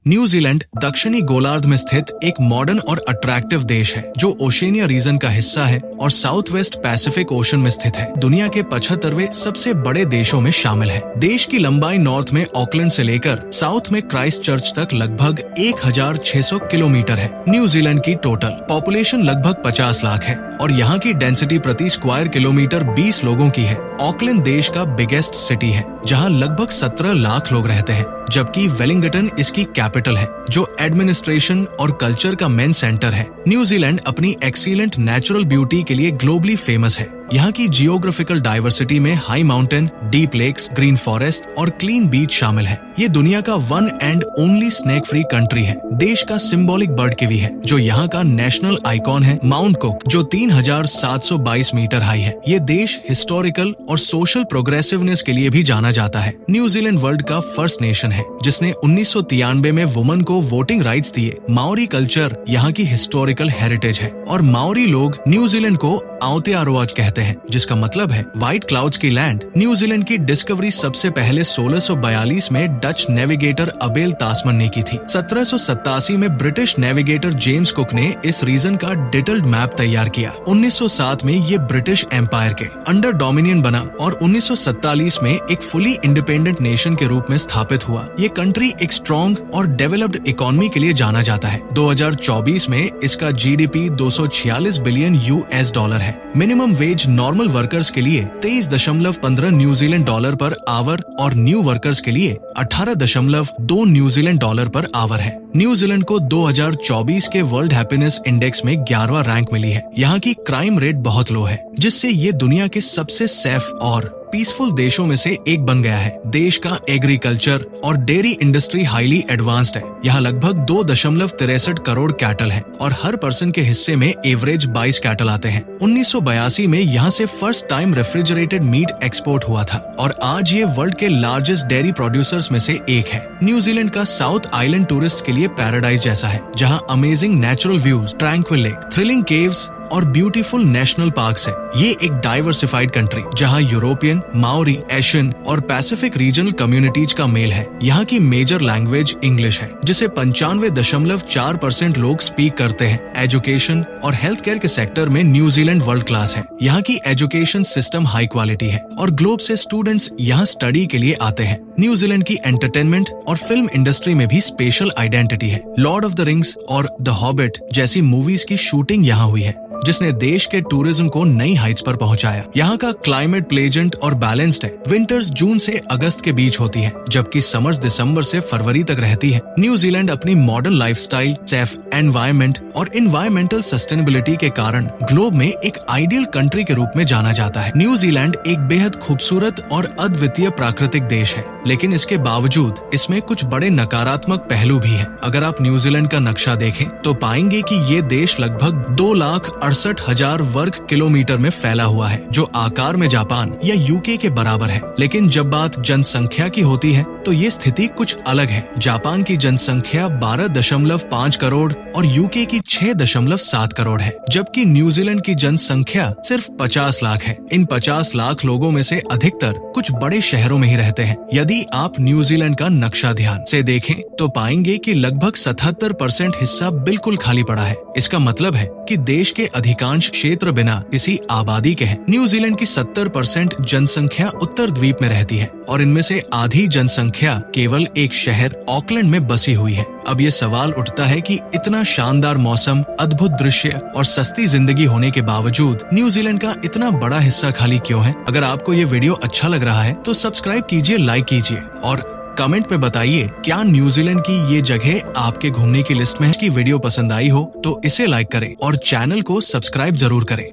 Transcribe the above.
New Zealand दक्षिणी गोलार्ध में स्थित एक मॉडर्न और अट्रैक्टिव देश है जो ओशेनिया रीजन का हिस्सा है और साउथ वेस्ट पैसिफिक ओशन में स्थित है। दुनिया के 75वें सबसे बड़े देशों में शामिल है। देश की लंबाई नॉर्थ में ऑकलैंड से लेकर साउथ में क्राइस्ट चर्च तक लगभग 1600 किलोमीटर है। न्यूजीलैंड की टोटल पॉपुलेशन लगभग 50 लाख है और यहाँ की डेंसिटी प्रति स्क्वायर किलोमीटर 20 लोगों की है। ऑकलैंड देश का बिगेस्ट सिटी है जहाँ लगभग 17 लाख लोग रहते हैं, जबकि वेलिंगटन इसकी कैपिटल है जो एडमिनिस्ट्रेशन और कल्चर का मेन सेंटर है। न्यूजीलैंड अपनी एक्सीलेंट नेचुरल ब्यूटी के लिए ग्लोबली फेमस है। यहाँ की जियोग्राफिकल डाइवर्सिटी में high mountain, deep lakes, green forest और क्लीन बीच शामिल है। ये दुनिया का one and only snake free country है। देश का सिंबॉलिक बर्ड किवी है जो यहाँ का नेशनल आइकॉन है। माउंट कुक जो 3722 मीटर हाई है। ये देश हिस्टोरिकल और सोशल प्रोग्रेसिवनेस के लिए भी जाना जाता है। न्यूजीलैंड वर्ल्ड का फर्स्ट नेशन है जिसने 1993 में वुमन को वोटिंग राइट्स दिए। माओरी कल्चर यहाँ की हिस्टोरिकल हेरिटेज है और माओरी लोग न्यूजीलैंड को आउतेआरोआ कहते हैं, जिसका मतलब है व्हाइट क्लाउड्स की लैंड। न्यूजीलैंड की डिस्कवरी सबसे पहले 1642 में डच नेविगेटर अबेल तास्मन ने की थी। 1787 में ब्रिटिश नेविगेटर जेम्स कुक ने इस रीजन का डिटेल्ड मैप तैयार किया। 1907 में ये ब्रिटिश एम्पायर के अंडर डोमिनियन बना और 1947 में एक फुली इंडिपेंडेंट नेशन के रूप में स्थापित हुआ। ये कंट्री एक स्ट्रॉन्ग और डेवलप्ड इकोनॉमी के लिए जाना जाता है। 2024 में इसका जीडीपी 246 बिलियन यूएस डॉलर है। मिनिमम वेज नॉर्मल वर्कर्स के लिए 23.15 न्यूजीलैंड डॉलर पर आवर और न्यू वर्कर्स के लिए 18.2 न्यूजीलैंड डॉलर पर आवर है। न्यूजीलैंड को 2024 के वर्ल्ड हैप्पीनेस इंडेक्स में 11वां रैंक मिली है। यहाँ की क्राइम रेट बहुत लो है, जिससे ये दुनिया के सबसे सेफ और पीसफुल देशों में से एक बन गया है। देश का एग्रीकल्चर और डेयरी इंडस्ट्री हाईली एडवांस्ड है। यहाँ लगभग 2.63 करोड़ कैटल है और हर पर्सन के हिस्से में एवरेज 22 कैटल आते हैं। 1982 में यहाँ से first time refrigerated meet export हुआ था और आज ये वर्ल्ड के लार्जेस्ट डेयरी प्रोड्यूसर्स में से एक है। न्यूजीलैंड का साउथ आइलैंड टूरिस्ट के लिए पैराडाइज जैसा है, जहाँ amazing natural views, tranquil lake, thrilling caves और ब्यूटीफुल नेशनल पार्क्स है। ये एक डाइवर्सिफाइड कंट्री जहाँ यूरोपियन, माओरी, एशियन और पैसिफिक रीजनल कम्युनिटीज का मेल है। यहाँ की मेजर लैंग्वेज इंग्लिश है, जिसे 95.4% लोग स्पीक करते हैं। एजुकेशन और हेल्थ केयर के सेक्टर में न्यूजीलैंड वर्ल्ड क्लास है। यहाँ की एजुकेशन सिस्टम हाई क्वालिटी है और ग्लोब से स्टूडेंट्स यहाँ स्टडी के लिए आते हैं। न्यूजीलैंड की एंटरटेनमेंट और फिल्म इंडस्ट्री में भी स्पेशल आइडेंटिटी है। लॉर्ड ऑफ द रिंग्स और द हॉबिट जैसी मूवीज की शूटिंग यहाँ हुई है, जिसने देश के टूरिज्म को नई हाइट्स पर पहुंचाया। यहाँ का क्लाइमेट प्लेजेंट और बैलेंस्ड है। विंटर्स जून से अगस्त के बीच होती है, जबकि समर्स दिसंबर से फरवरी तक रहती है। न्यूजीलैंड अपनी मॉडर्न लाइफस्टाइल, सेफ एनवायरनमेंट और इन्वायरमेंटल सस्टेनेबिलिटी के कारण ग्लोब में एक आइडियल कंट्री के रूप में जाना जाता है। न्यूजीलैंड एक बेहद खूबसूरत और अद्वितीय प्राकृतिक देश है, लेकिन इसके बावजूद इसमें कुछ बड़े नकारात्मक पहलू भी हैं। अगर आप न्यूजीलैंड का नक्शा देखें तो पाएंगे कि ये देश लगभग 2,68,000 वर्ग किलोमीटर में फैला हुआ है, जो आकार में जापान या यूके के बराबर है। लेकिन जब बात जनसंख्या की होती है तो ये स्थिति कुछ अलग है। जापान की जनसंख्या 12.5 करोड़ और यूके की 6.7 करोड़ है, जबकि न्यूजीलैंड की जनसंख्या सिर्फ 50 लाख है। इन 50 लाख लोगों में से अधिकतर कुछ बड़े शहरों में ही रहते हैं। यदि आप न्यूजीलैंड का नक्शा ध्यान से देखें तो पाएंगे कि लगभग 77% हिस्सा बिल्कुल खाली पड़ा है। इसका मतलब है कि देश के अधिकांश क्षेत्र बिना किसी आबादी के हैं। न्यूजीलैंड की 70% जनसंख्या उत्तर द्वीप में रहती है और इनमें से आधी जनसंख्या केवल एक शहर ऑकलैंड में बसी हुई है। अब ये सवाल उठता है कि इतना शानदार मौसम, अद्भुत दृश्य और सस्ती जिंदगी होने के बावजूद न्यूजीलैंड का इतना बड़ा हिस्सा खाली क्यों है? अगर आपको ये वीडियो अच्छा लग रहा है तो सब्सक्राइब कीजिए, लाइक कीजिए और कमेंट में बताइए क्या न्यूजीलैंड की ये जगह आपके घूमने की लिस्ट में है। की वीडियो पसंद आई हो तो इसे लाइक करें और चैनल को सब्सक्राइब जरूर करें।